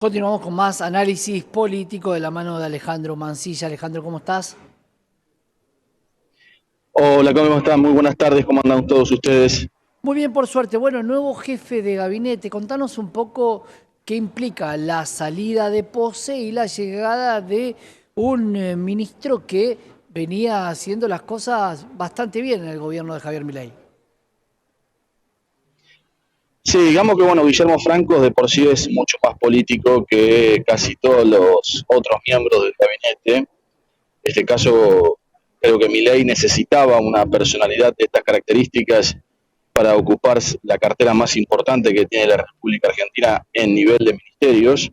Continuamos con más análisis político de la mano de Alejandro Mancilla. Alejandro, ¿cómo estás? Hola, ¿cómo están? Muy buenas tardes, ¿cómo andan todos ustedes? Muy bien, por suerte. Bueno, nuevo jefe de gabinete. Contanos un poco qué implica la salida de Pose y la llegada de un ministro que venía haciendo las cosas bastante bien en el gobierno de Javier Milei. Sí, digamos que bueno, Guillermo Franco de por sí es mucho más político que casi todos los otros miembros del gabinete. En este caso, creo que Milei necesitaba una personalidad de estas características para ocupar la cartera más importante que tiene la República Argentina en nivel de ministerios.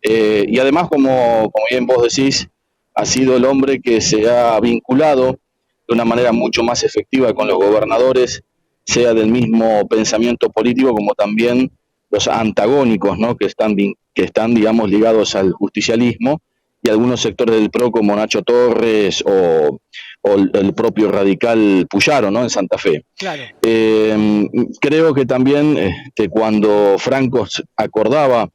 Y además, como bien vos decís, ha sido el hombre que se ha vinculado de una manera mucho más efectiva con los gobernadores, sea del mismo pensamiento político como también los antagónicos, ¿no? que están, digamos, ligados al justicialismo, y algunos sectores del PRO como Nacho Torres o el propio radical Puyaro, ¿no? En Santa Fe. Claro. Creo que también cuando Franco acordaba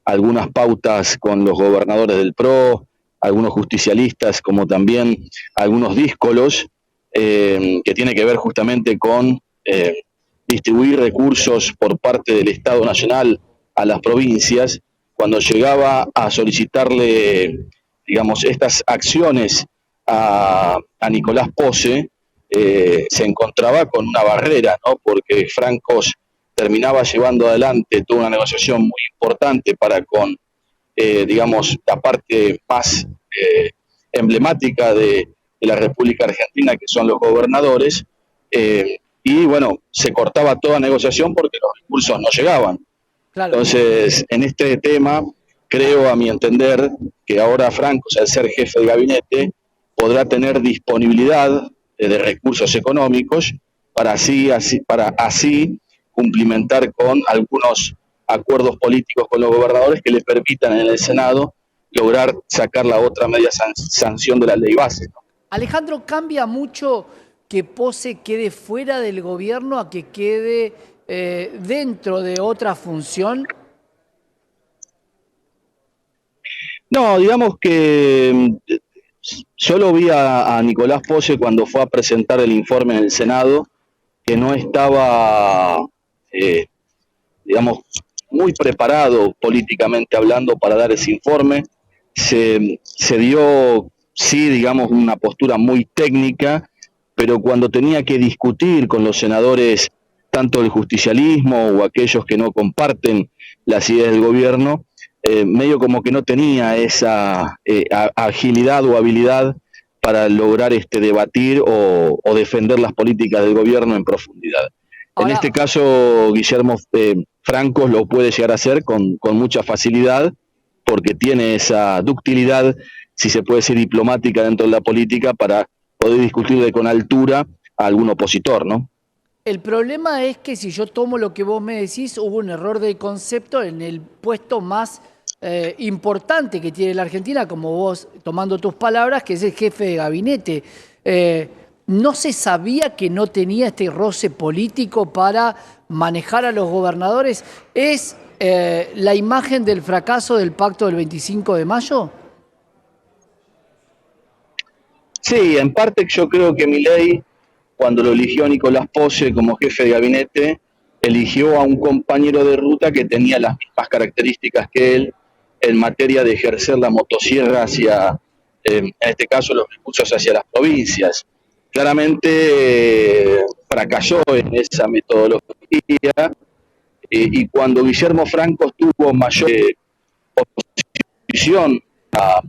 algunas pautas con los gobernadores del PRO, algunos justicialistas, como también algunos díscolos, que tiene que ver justamente con distribuir recursos por parte del Estado Nacional a las provincias. Cuando llegaba a solicitarle, digamos, estas acciones a Nicolás Pose, se encontraba con una barrera, ¿no? Porque Franco terminaba llevando adelante toda una negociación muy importante para con, digamos, la parte más emblemática de la República Argentina, que son los gobernadores, y bueno, se cortaba toda negociación porque los recursos no llegaban. Claro. Entonces, en este tema, creo, a mi entender, que ahora Franco, al ser jefe de gabinete, podrá tener disponibilidad de recursos económicos para así cumplimentar con algunos acuerdos políticos con los gobernadores que le permitan en el Senado lograr sacar la otra media sanción de la ley base, ¿no? Alejandro, ¿cambia mucho que Pose quede fuera del gobierno a que quede dentro de otra función? No, digamos que yo lo vi a Nicolás Pose cuando fue a presentar el informe en el Senado, que no estaba, eh, digamos, muy preparado políticamente hablando para dar ese informe. Se dio, sí, digamos, una postura muy técnica, pero cuando tenía que discutir con los senadores, tanto el justicialismo o aquellos que no comparten las ideas del gobierno, medio como que no tenía esa agilidad o habilidad para lograr debatir o defender las políticas del gobierno en profundidad. En este Ahora, caso, Guillermo Franco lo puede llegar a hacer con mucha facilidad porque tiene esa ductilidad, si se puede decir diplomática dentro de la política, para poder discutirle con altura a algún opositor, ¿no? el problema es que si yo tomo lo que vos me decís, hubo un error de concepto en el puesto más importante que tiene la Argentina, como vos tomando tus palabras, que es el jefe de gabinete. Eh, ¿No se sabía que no tenía este roce político para manejar a los gobernadores? ¿Es la imagen del fracaso del pacto del 25 de mayo? Sí, en parte yo creo que Milei, cuando lo eligió Nicolás Pose como jefe de gabinete, eligió a un compañero de ruta que tenía las mismas características que él en materia de ejercer la motosierra hacia, en este caso, los recursos hacia las provincias. Claramente fracasó en esa metodología, y cuando Guillermo Franco tuvo mayor oposición a,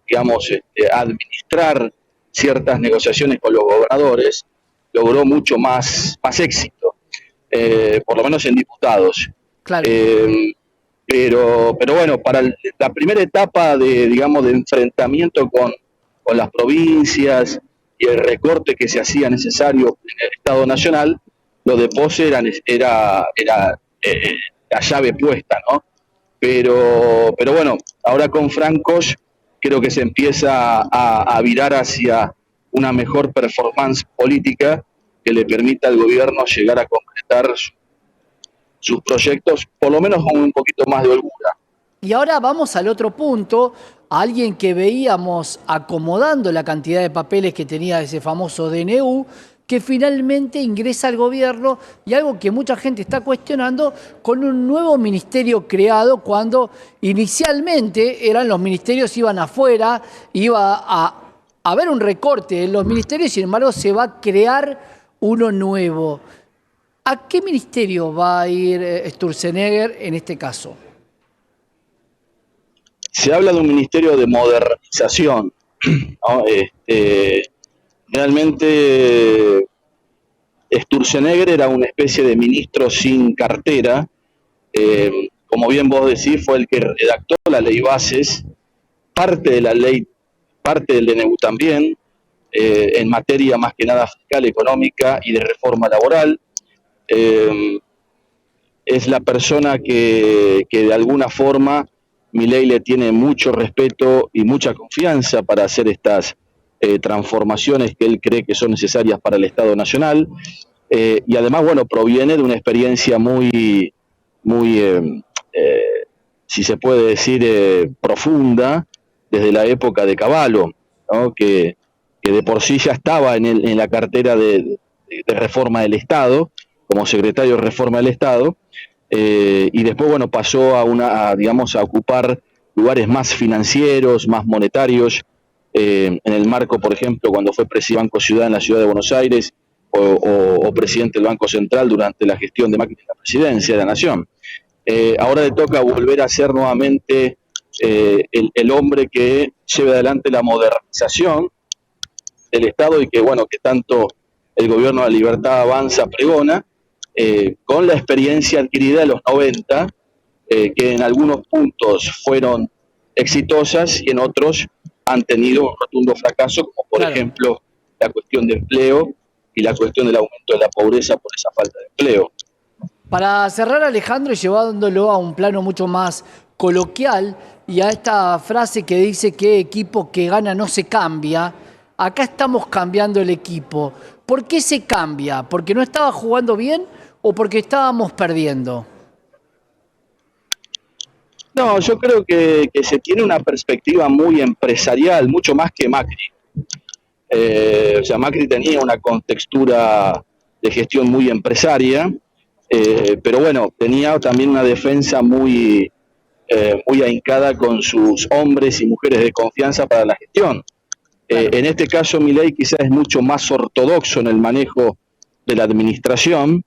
digamos, administrar ciertas negociaciones con los gobernadores, logró mucho más éxito, por lo menos en diputados. Claro. Eh, pero bueno, para la primera etapa de, digamos, de enfrentamiento con las provincias y el recorte que se hacía necesario en el Estado Nacional, lo de Pose era la llave puesta, ¿no? Pero bueno, ahora con Francos creo que se empieza a virar hacia una mejor performance política que le permita al gobierno llegar a concretar sus proyectos, por lo menos con un poquito más de holgura. Y ahora vamos al otro punto, a alguien que veíamos acomodando la cantidad de papeles que tenía ese famoso DNU, que finalmente ingresa al gobierno y algo que mucha gente está cuestionando con un nuevo ministerio creado cuando inicialmente eran los ministerios iban afuera, iba a haber un recorte en los ministerios, sin embargo se va a crear uno nuevo. ¿A qué ministerio va a ir Sturzenegger en este caso? Se habla de un ministerio de modernización, ¿no? Realmente Sturzenegger era una especie de ministro sin cartera. Como bien vos decís, fue el que redactó la ley bases, parte de la ley, parte del DNU también, en materia más que nada fiscal, económica y de reforma laboral. Es la persona que de alguna forma Milei le tiene mucho respeto y mucha confianza para hacer estas transformaciones que él cree que son necesarias para el Estado Nacional. Y además, bueno, proviene de una experiencia muy, si se puede decir, profunda desde la época de Cavallo, ¿no? Que de por sí ya estaba en la cartera de reforma del Estado, como secretario de reforma del Estado, y después, bueno, pasó digamos, a ocupar lugares más financieros, más monetarios, en el marco, por ejemplo, cuando fue presidente del Banco Ciudad en la ciudad de Buenos Aires, o presidente del Banco Central durante la gestión de Macri en la presidencia de la Nación. Ahora le toca volver a ser nuevamente el hombre que lleve adelante la modernización del Estado y que, bueno, que tanto el gobierno de la Libertad Avanza pregona, con la experiencia adquirida de los 90, que en algunos puntos fueron exitosas y en otros han tenido un rotundo fracaso, como por ejemplo la cuestión de empleo y la cuestión del aumento de la pobreza por esa falta de empleo. Para cerrar, Alejandro, y llevándolo a un plano mucho más coloquial y a esta frase que dice que equipo que gana no se cambia, acá estamos cambiando el equipo. ¿Por qué se cambia? ¿Porque no estaba jugando bien o porque estábamos perdiendo? No, yo creo que se tiene una perspectiva muy empresarial, mucho más que Macri. O sea, Macri tenía una contextura de gestión muy empresaria, pero bueno, tenía también una defensa muy ahincada con sus hombres y mujeres de confianza para la gestión. En este caso, Milei quizás es mucho más ortodoxo en el manejo de la administración,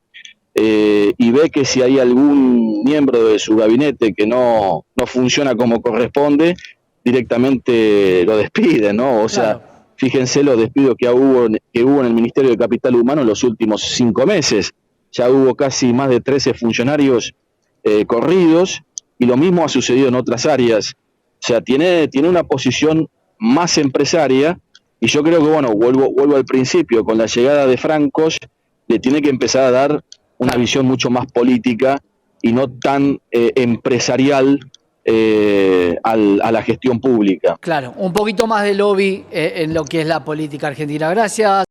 y ve que si hay algún miembro de su gabinete que no funciona como corresponde, directamente lo despide, ¿no? O sea, fíjense los despidos que hubo en el Ministerio de Capital Humano en los últimos 5 meses. Ya hubo casi más de 13 funcionarios corridos, y lo mismo ha sucedido en otras áreas. O sea, tiene una posición más empresaria, y yo creo que, bueno, vuelvo al principio, con la llegada de Francos, le tiene que empezar a dar una visión mucho más política y no tan empresarial a la gestión pública. Claro, un poquito más de lobby en lo que es la política argentina. Gracias.